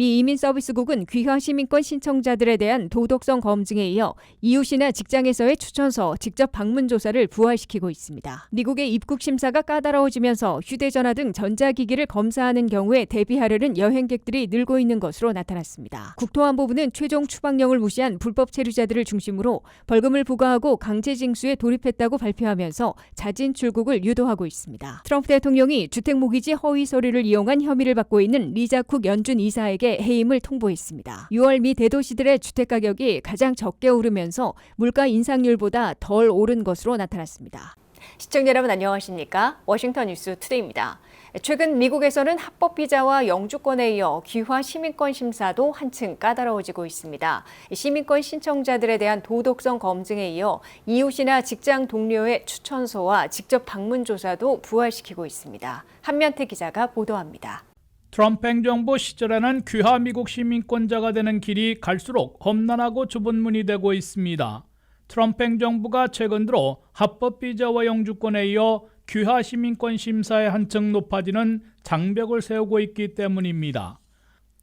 미 이민서비스국은 귀화 시민권 신청자들에 대한 도덕성 검증에 이어 이웃이나 직장에서의 추천서, 직접 방문 조사를 부활시키고 있습니다. 미국의 입국 심사가 까다로워지면서 휴대전화 등 전자기기를 검사하는 경우에 대비하려는 여행객들이 늘고 있는 것으로 나타났습니다. 국토안보부는 최종 추방령을 무시한 불법 체류자들을 중심으로 벌금을 부과하고 강제 징수에 돌입했다고 발표하면서 자진 출국을 유도하고 있습니다. 트럼프 대통령이 주택모기지 허위 서류를 이용한 혐의를 받고 있는 리자쿡 연준 이사에게 해임을 통보했습니다. 6월 미 대도시들의 주택가격이 가장 적게 오르면서 물가 인상률보다 덜 오른 것으로 나타났습니다. 시청자 여러분 안녕하십니까? 워싱턴 뉴스 투데이입니다. 최근 미국에서는 합법 비자와 영주권에 이어 귀화 시민권 심사도 한층 까다로워지고 있습니다. 시민권 신청자들에 대한 도덕성 검증에 이어 이웃이나 직장 동료의 추천서와 직접 방문 조사도 부활시키고 있습니다. 한면태 기자가 보도합니다. 트럼프 행정부 시절에는 귀화 미국 시민권자가 되는 길이 갈수록 험난하고 좁은 문이 되고 있습니다. 트럼프 행정부가 최근 들어 합법 비자와 영주권에 이어 귀화 시민권 심사에 한층 높아지는 장벽을 세우고 있기 때문입니다.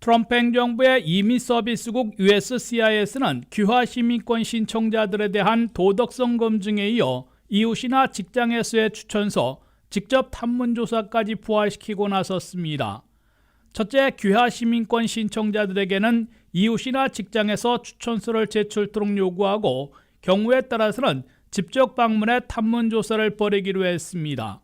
트럼프 행정부의 이민서비스국 USCIS는 귀화 시민권 신청자들에 대한 도덕성 검증에 이어 이웃이나 직장에서의 추천서, 직접 탐문조사까지 부활시키고 나섰습니다. 첫째, 귀화 시민권 신청자들에게는 이웃이나 직장에서 추천서를 제출토록 요구하고 경우에 따라서는 직접 방문해 탐문조사를 벌이기로 했습니다.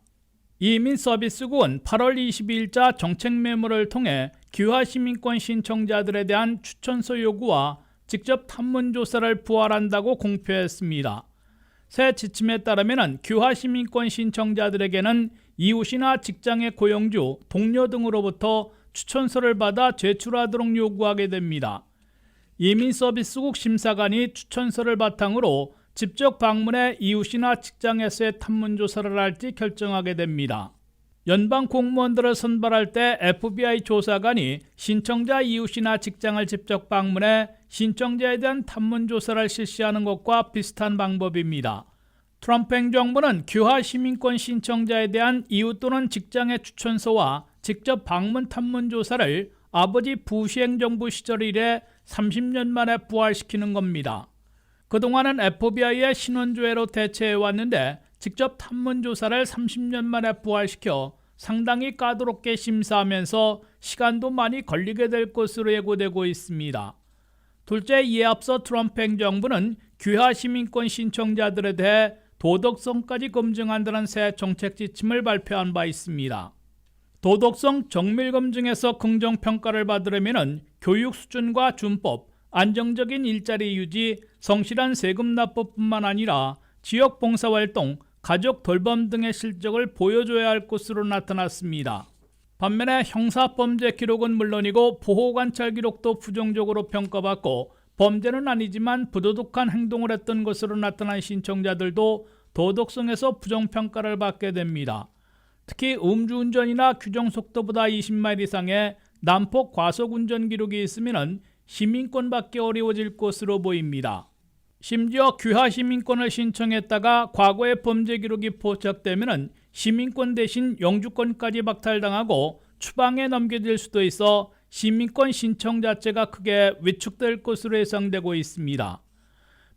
이민서비스국은 8월 22일자 정책 메모를 통해 귀화 시민권 신청자들에 대한 추천서 요구와 직접 탐문조사를 부활한다고 공표했습니다. 새 지침에 따르면 귀화 시민권 신청자들에게는 이웃이나 직장의 고용주, 동료 등으로부터 추천서를 받아 제출하도록 요구하게 됩니다. 이민서비스국 심사관이 추천서를 바탕으로 직접 방문해 이웃이나 직장에서의 탐문조사를 할지 결정하게 됩니다. 연방 공무원들을 선발할 때 FBI 조사관이 신청자 이웃이나 직장을 직접 방문해 신청자에 대한 탐문조사를 실시하는 것과 비슷한 방법입니다. 트럼프 행정부는 귀화 시민권 신청자에 대한 이웃 또는 직장의 추천서와 직접 방문 탐문조사를 아버지 부시 행정부 시절 이래 30년 만에 부활시키는 겁니다. 그동안은 FBI의 신원조회로 대체해왔는데 직접 탐문조사를 30년 만에 부활시켜 상당히 까다롭게 심사하면서 시간도 많이 걸리게 될 것으로 예고되고 있습니다. 둘째, 이에 앞서 트럼프 행정부는 귀화 시민권 신청자들에 대해 도덕성까지 검증한다는 새 정책 지침을 발표한 바 있습니다. 도덕성 정밀 검증에서 긍정평가를 받으려면 교육 수준과 준법, 안정적인 일자리 유지, 성실한 세금 납부뿐만 아니라 지역 봉사활동, 가족 돌봄 등의 실적을 보여줘야 할 것으로 나타났습니다. 반면에 형사범죄 기록은 물론이고 보호관찰 기록도 부정적으로 평가받고 범죄는 아니지만 부도덕한 행동을 했던 것으로 나타난 신청자들도 도덕성에서 부정평가를 받게 됩니다. 특히 음주운전이나 규정속도보다 20마일 이상의 난폭 과속운전 기록이 있으면 시민권 받기 어려워질 것으로 보입니다. 심지어 귀화 시민권을 신청했다가 과거의 범죄 기록이 포착되면 시민권 대신 영주권까지 박탈당하고 추방에 넘겨질 수도 있어 시민권 신청 자체가 크게 위축될 것으로 예상되고 있습니다.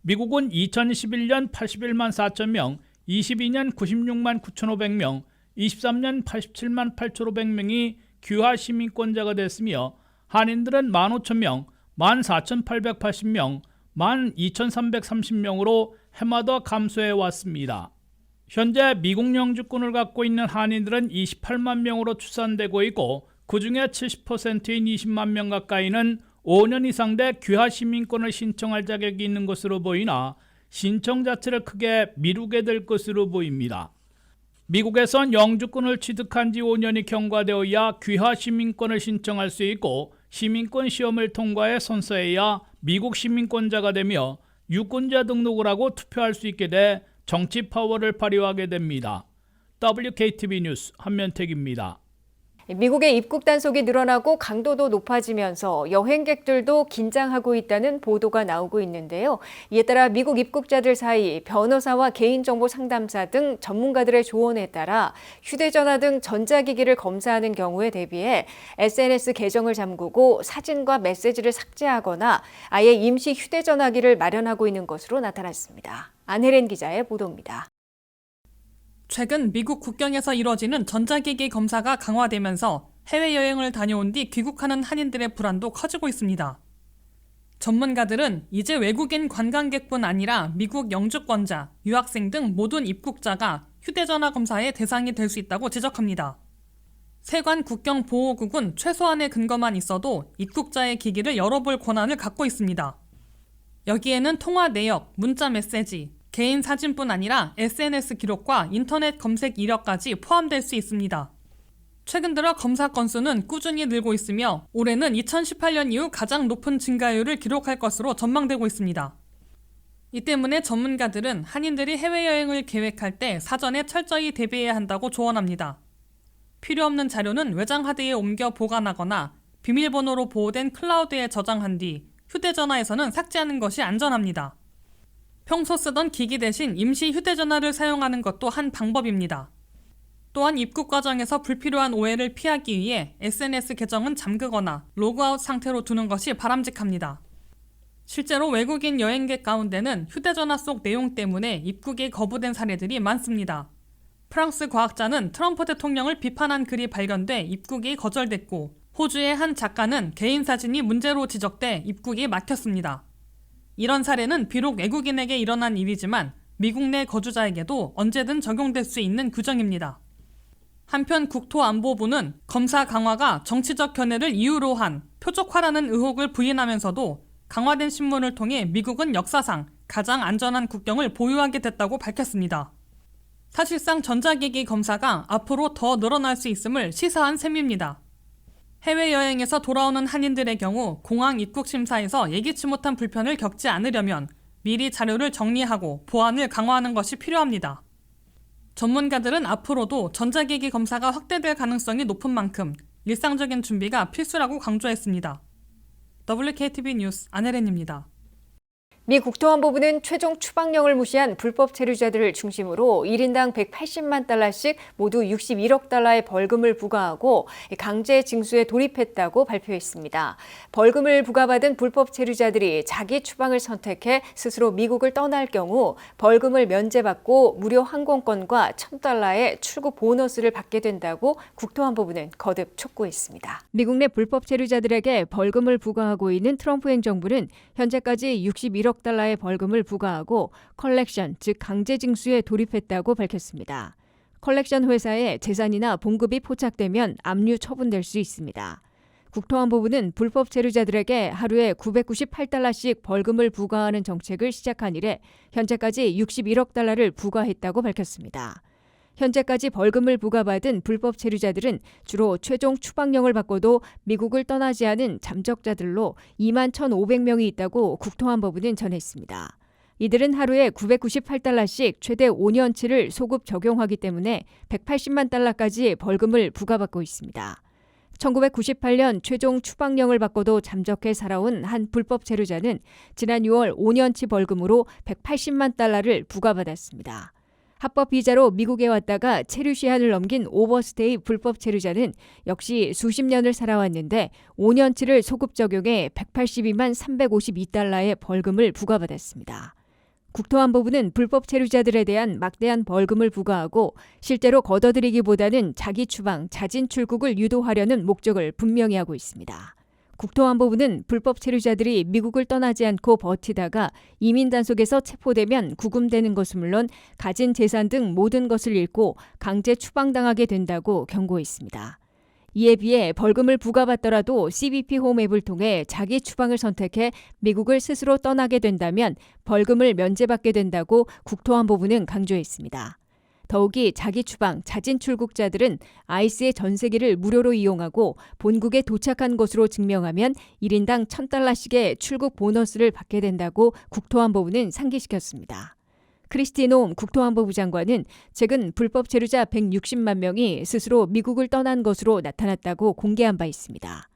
미국은 2011년 81만 4천 명, 22년 96만 9,500명, 23년 87만 8,500명이 귀화 시민권자가 됐으며 한인들은 15,000명, 14,880명, 12,330명으로 해마다 감소해 왔습니다. 현재 미국 영주권을 갖고 있는 한인들은 28만 명으로 추산되고 있고 그 중에 70%인 20만 명 가까이는 5년 이상 돼 귀화 시민권을 신청할 자격이 있는 것으로 보이나 신청 자체를 크게 미루게 될 것으로 보입니다. 미국에선 영주권을 취득한 지 5년이 경과되어야 귀화 시민권을 신청할 수 있고 시민권 시험을 통과해 선서해야 미국 시민권자가 되며 유권자 등록을 하고 투표할 수 있게 돼 정치 파워를 발휘하게 됩니다. WKTV 뉴스 한면택입니다. 미국의 입국 단속이 늘어나고 강도도 높아지면서 여행객들도 긴장하고 있다는 보도가 나오고 있는데요. 이에 따라 미국 입국자들 사이 변호사와 개인정보 상담사 등 전문가들의 조언에 따라 휴대전화 등 전자기기를 검사하는 경우에 대비해 SNS 계정을 잠그고 사진과 메시지를 삭제하거나 아예 임시 휴대전화기를 마련하고 있는 것으로 나타났습니다. 안혜린 기자의 보도입니다. 최근 미국 국경에서 이뤄지는 전자기기 검사가 강화되면서 해외여행을 다녀온 뒤 귀국하는 한인들의 불안도 커지고 있습니다. 전문가들은 이제 외국인 관광객뿐 아니라 미국 영주권자, 유학생 등 모든 입국자가 휴대전화 검사의 대상이 될 수 있다고 지적합니다. 세관 국경보호국은 최소한의 근거만 있어도 입국자의 기기를 열어볼 권한을 갖고 있습니다. 여기에는 통화 내역, 문자 메시지, 개인 사진뿐 아니라 SNS 기록과 인터넷 검색 이력까지 포함될 수 있습니다. 최근 들어 검사 건수는 꾸준히 늘고 있으며 올해는 2018년 이후 가장 높은 증가율을 기록할 것으로 전망되고 있습니다. 이 때문에 전문가들은 한인들이 해외여행을 계획할 때 사전에 철저히 대비해야 한다고 조언합니다. 필요 없는 자료는 외장 하드에 옮겨 보관하거나 비밀번호로 보호된 클라우드에 저장한 뒤 휴대전화에서는 삭제하는 것이 안전합니다. 평소 쓰던 기기 대신 임시 휴대전화를 사용하는 것도 한 방법입니다. 또한 입국 과정에서 불필요한 오해를 피하기 위해 SNS 계정은 잠그거나 로그아웃 상태로 두는 것이 바람직합니다. 실제로 외국인 여행객 가운데는 휴대전화 속 내용 때문에 입국이 거부된 사례들이 많습니다. 프랑스 과학자는 트럼프 대통령을 비판한 글이 발견돼 입국이 거절됐고, 호주의 한 작가는 개인 사진이 문제로 지적돼 입국이 막혔습니다. 이런 사례는 비록 외국인에게 일어난 일이지만 미국 내 거주자에게도 언제든 적용될 수 있는 규정입니다. 한편 국토안보부는 검사 강화가 정치적 견해를 이유로 한 표적화라는 의혹을 부인하면서도 강화된 신문을 통해 미국은 역사상 가장 안전한 국경을 보유하게 됐다고 밝혔습니다. 사실상 전자기기 검사가 앞으로 더 늘어날 수 있음을 시사한 셈입니다. 해외여행에서 돌아오는 한인들의 경우 공항 입국 심사에서 예기치 못한 불편을 겪지 않으려면 미리 자료를 정리하고 보안을 강화하는 것이 필요합니다. 전문가들은 앞으로도 전자기기 검사가 확대될 가능성이 높은 만큼 일상적인 준비가 필수라고 강조했습니다. WKTV 뉴스 안혜린입니다. 미 국토안보부는 최종 추방령을 무시한 불법 체류자들을 중심으로 1인당 180만 달러씩 모두 61억 달러의 벌금을 부과하고 강제 징수에 돌입했다고 발표했습니다. 벌금을 부과받은 불법 체류자들이 자기 추방을 선택해 스스로 미국을 떠날 경우 벌금을 면제받고 무료 항공권과 $1,000의 출국 보너스를 받게 된다고 국토안보부는 거듭 촉구했습니다. 미국 내 불법 체류자들에게 벌금을 부과하고 있는 트럼프 행정부는 현재까지 61억 달러의 벌금을 부과하고 컬렉션, 즉 강제 징수에 돌입했다고 밝혔습니다. 컬렉션 회사에 재산이나 봉급이 포착되면 압류 처분될 수 있습니다. 국토안보부는 불법 체류자들에게 하루에 998달러씩 벌금을 부과하는 정책을 시작한 이래 현재까지 61억 달러를 부과했다고 밝혔습니다. 현재까지 벌금을 부과받은 불법 체류자들은 주로 최종 추방령을 받고도 미국을 떠나지 않은 잠적자들로 2만 1,500명이 있다고 국토안보부는 전했습니다. 이들은 하루에 998달러씩 최대 5년치를 소급 적용하기 때문에 180만 달러까지 벌금을 부과받고 있습니다. 1998년 최종 추방령을 받고도 잠적해 살아온 한 불법 체류자는 지난 6월 5년치 벌금으로 180만 달러를 부과받았습니다. 합법 비자로 미국에 왔다가 체류 시한을 넘긴 오버스테이 불법 체류자는 역시 수십 년을 살아왔는데 5년치를 소급 적용해 182만 352달러의 벌금을 부과받았습니다. 국토안보부는 불법 체류자들에 대한 막대한 벌금을 부과하고 실제로 걷어들이기보다는 자기 추방, 자진 출국을 유도하려는 목적을 분명히 하고 있습니다. 국토안보부는 불법 체류자들이 미국을 떠나지 않고 버티다가 이민 단속에서 체포되면 구금되는 것은 물론 가진 재산 등 모든 것을 잃고 강제 추방당하게 된다고 경고했습니다. 이에 비해 벌금을 부과받더라도 CBP 홈 앱을 통해 자기 추방을 선택해 미국을 스스로 떠나게 된다면 벌금을 면제받게 된다고 국토안보부는 강조했습니다. 더욱이 자기 추방, 자진 출국자들은 아이스의 전세기를 무료로 이용하고 본국에 도착한 것으로 증명하면 1인당 $1,000씩의 출국 보너스를 받게 된다고 국토안보부는 상기시켰습니다. 크리스티 노엄 국토안보부 장관은 최근 불법 체류자 160만 명이 스스로 미국을 떠난 것으로 나타났다고 공개한 바 있습니다.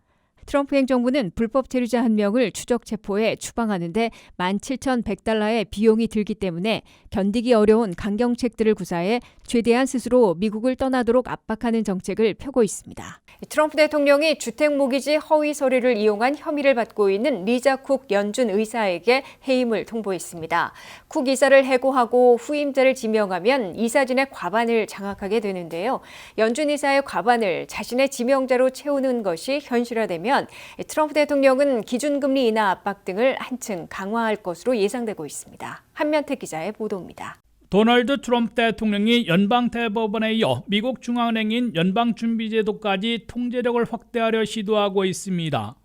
트럼프 행정부는 불법 체류자 1명을 추적 체포해 추방하는 데 17,100달러의 비용이 들기 때문에 견디기 어려운 강경책들을 구사해 최대한 스스로 미국을 떠나도록 압박하는 정책을 펴고 있습니다. 트럼프 대통령이 주택모기지 허위 서류를 이용한 혐의를 받고 있는 리자 쿡 연준 의사에게 해임을 통보했습니다. 쿡 이사를 해고하고 후임자를 지명하면 이사진의 과반을 장악하게 되는데요. 연준 이사의 과반을 자신의 지명자로 채우는 것이 현실화되면 트럼프 대통령은 기준금리 인하 압박 등을 한층 강화할 것으로 예상되고 있습니다. 한면택 기자의 보도입니다. 도널드 트럼프 대통령이 연방대법원에 이어 미국 중앙은행인 연방준비제도까지 통제력을 확대하려 시도하고 있습니다.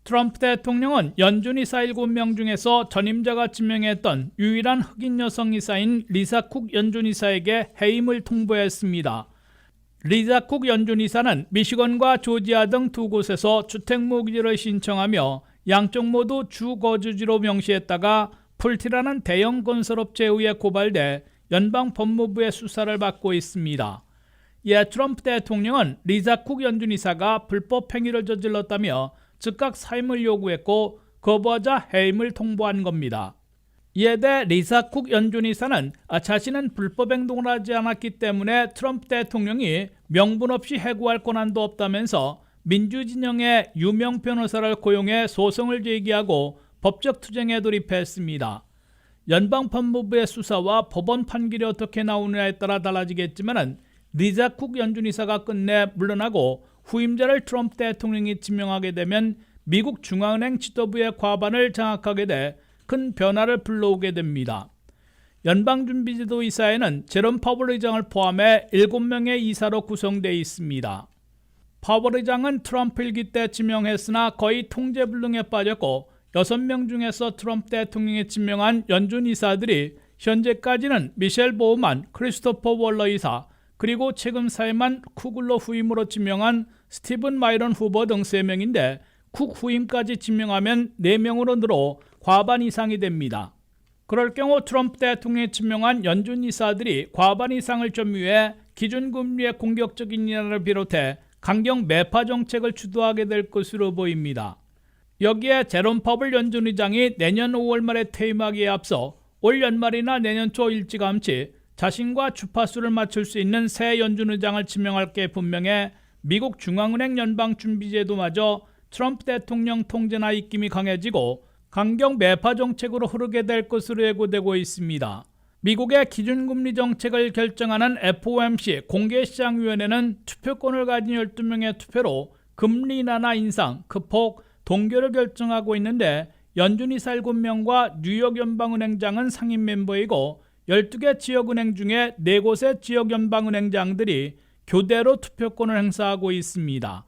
트럼프 대통령은 연준이사 7명 중에서 전임자가 지명했던 유일한 흑인 여성 이사인 리사 쿡 연준이사에게 해임을 통보했습니다. 리사 쿡 연준이사는 미시건과 조지아 등 두 곳에서 주택모기지를 신청하며 양쪽 모두 주거주지로 명시했다가 풀티라는 대형 건설업체에 의해 고발돼 연방법무부의 수사를 받고 있습니다. 이에 트럼프 대통령은 리사 쿡 연준이사가 불법 행위를 저질렀다며 즉각 사임을 요구했고 거부하자 해임을 통보한 겁니다. 이에 대해 리사 쿡 연준이사는 자신은 불법 행동을 하지 않았기 때문에 트럼프 대통령이 명분 없이 해고할 권한도 없다면서 민주진영의 유명 변호사를 고용해 소송을 제기하고 법적 투쟁에 돌입했습니다. 연방법무부의 수사와 법원 판결이 어떻게 나오느냐에 따라 달라지겠지만 리자 쿡 연준이사가 끝내 물러나고 후임자를 트럼프 대통령이 지명하게 되면 미국 중앙은행 지도부의 과반을 장악하게 돼 큰 변화를 불러오게 됩니다. 연방준비제도 이사회는 제롬 파월 의장을 포함해 7명의 이사로 구성되어 있습니다. 파월 의장은 트럼프 일기 때 지명했으나 거의 통제불능에 빠졌고 6명 중에서 트럼프 대통령이 지명한 연준 이사들이 현재까지는 미셸 보우만, 크리스토퍼 월러 이사, 그리고 최근 사임한 쿡을로 후임으로 지명한 스티븐 마이런 후보 등 3명인데 쿡 후임까지 지명하면 4명으로 늘어 과반 이상이 됩니다. 그럴 경우 트럼프 대통령이 지명한 연준 이사들이 과반 이상을 점유해 기준금리의 공격적인 인하를 비롯해 강경 매파 정책을 주도하게 될 것으로 보입니다. 여기에 제롬 파월 연준 의장이 내년 5월 말에 퇴임하기에 앞서 올 연말이나 내년 초 일찌감치 자신과 주파수를 맞출 수 있는 새 연준 의장을 지명할 게 분명해 미국 중앙은행 연방준비제도마저 트럼프 대통령 통제나 입김이 강해지고 강경 매파 정책으로 흐르게 될 것으로 예고되고 있습니다. 미국의 기준금리 정책을 결정하는 FOMC 공개시장위원회는 투표권을 가진 12명의 투표로 금리 인하나 인상, 급폭, 동결을 결정하고 있는데 연준이사 7명과 뉴욕 연방은행장은 상임 멤버이고 12개 지역은행 중에 4곳의 지역 연방은행장들이 교대로 투표권을 행사하고 있습니다.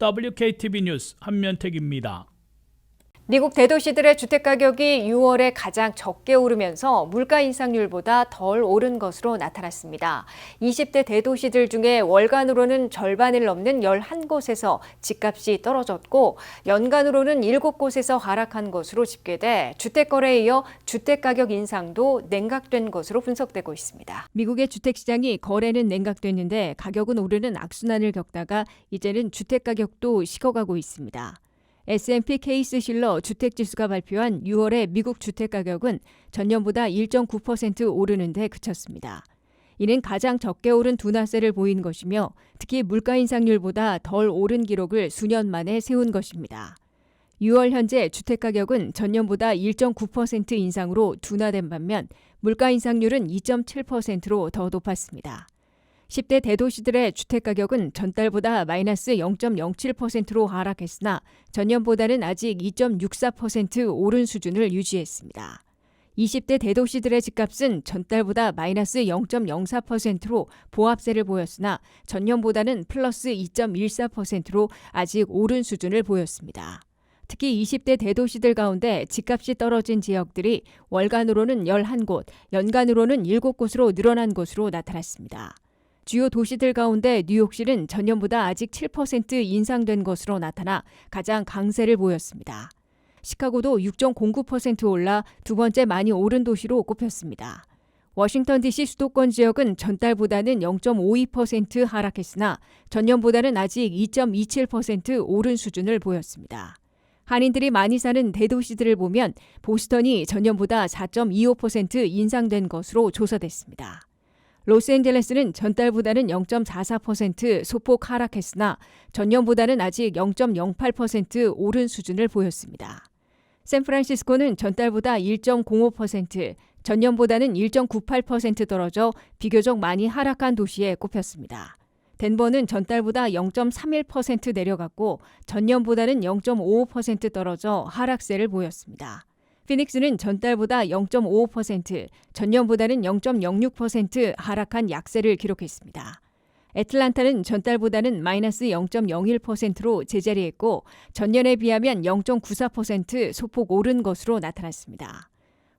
WKTV 뉴스 한면택입니다. 미국 대도시들의 주택가격이 6월에 가장 적게 오르면서 물가 인상률보다 덜 오른 것으로 나타났습니다. 20대 대도시들 중에 월간으로는 절반을 넘는 11곳에서 집값이 떨어졌고 연간으로는 7곳에서 하락한 것으로 집계돼 주택거래에 이어 주택가격 인상도 냉각된 것으로 분석되고 있습니다. 미국의 주택시장이 거래는 냉각됐는데 가격은 오르는 악순환을 겪다가 이제는 주택가격도 식어가고 있습니다. S&P 케이스실러 주택지수가 발표한 6월의 미국 주택가격은 전년보다 1.9% 오르는 데 그쳤습니다. 이는 가장 적게 오른 둔화세를 보인 것이며 특히 물가 인상률보다 덜 오른 기록을 수년 만에 세운 것입니다. 6월 현재 주택가격은 전년보다 1.9% 인상으로 둔화된 반면 물가 인상률은 2.7%로 더 높았습니다. 10대 대도시들의 주택가격은 전달보다 마이너스 0.07%로 하락했으나 전년보다는 아직 2.64% 오른 수준을 유지했습니다. 20대 대도시들의 집값은 전달보다 마이너스 0.04%로 보합세를 보였으나 전년보다는 플러스 2.14%로 아직 오른 수준을 보였습니다. 특히 20대 대도시들 가운데 집값이 떨어진 지역들이 월간으로는 11곳, 연간으로는 7곳으로 늘어난 것으로 나타났습니다. 주요 도시들 가운데 뉴욕시는 전년보다 아직 7% 인상된 것으로 나타나 가장 강세를 보였습니다. 시카고도 6.09% 올라 두 번째 많이 오른 도시로 꼽혔습니다. 워싱턴 DC 수도권 지역은 전달보다는 0.52% 하락했으나 전년보다는 아직 2.27% 오른 수준을 보였습니다. 한인들이 많이 사는 대도시들을 보면 보스턴이 전년보다 4.25% 인상된 것으로 조사됐습니다. 로스앤젤레스는 전달보다는 0.44% 소폭 하락했으나 전년보다는 아직 0.08% 오른 수준을 보였습니다. 샌프란시스코는 전달보다 1.05%, 전년보다는 1.98% 떨어져 비교적 많이 하락한 도시에 꼽혔습니다. 덴버는 전달보다 0.31% 내려갔고 전년보다는 0.55% 떨어져 하락세를 보였습니다. 피닉스는 전달보다 0.55%, 전년보다는 0.06% 하락한 약세를 기록했습니다. 애틀란타는 전달보다는 마이너스 0.01%로 제자리했고 전년에 비하면 0.94% 소폭 오른 것으로 나타났습니다.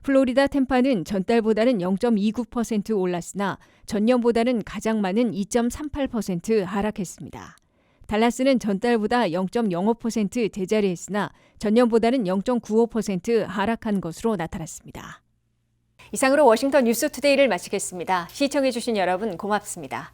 플로리다 템파는 전달보다는 0.29% 올랐으나 전년보다는 가장 많은 2.38% 하락했습니다. 달라스는 전달보다 0.05% 제자리했으나 전년보다는 0.95% 하락한 것으로 나타났습니다. 이상으로 워싱턴 뉴스투데이를 마치겠습니다. 시청해주신 여러분 고맙습니다.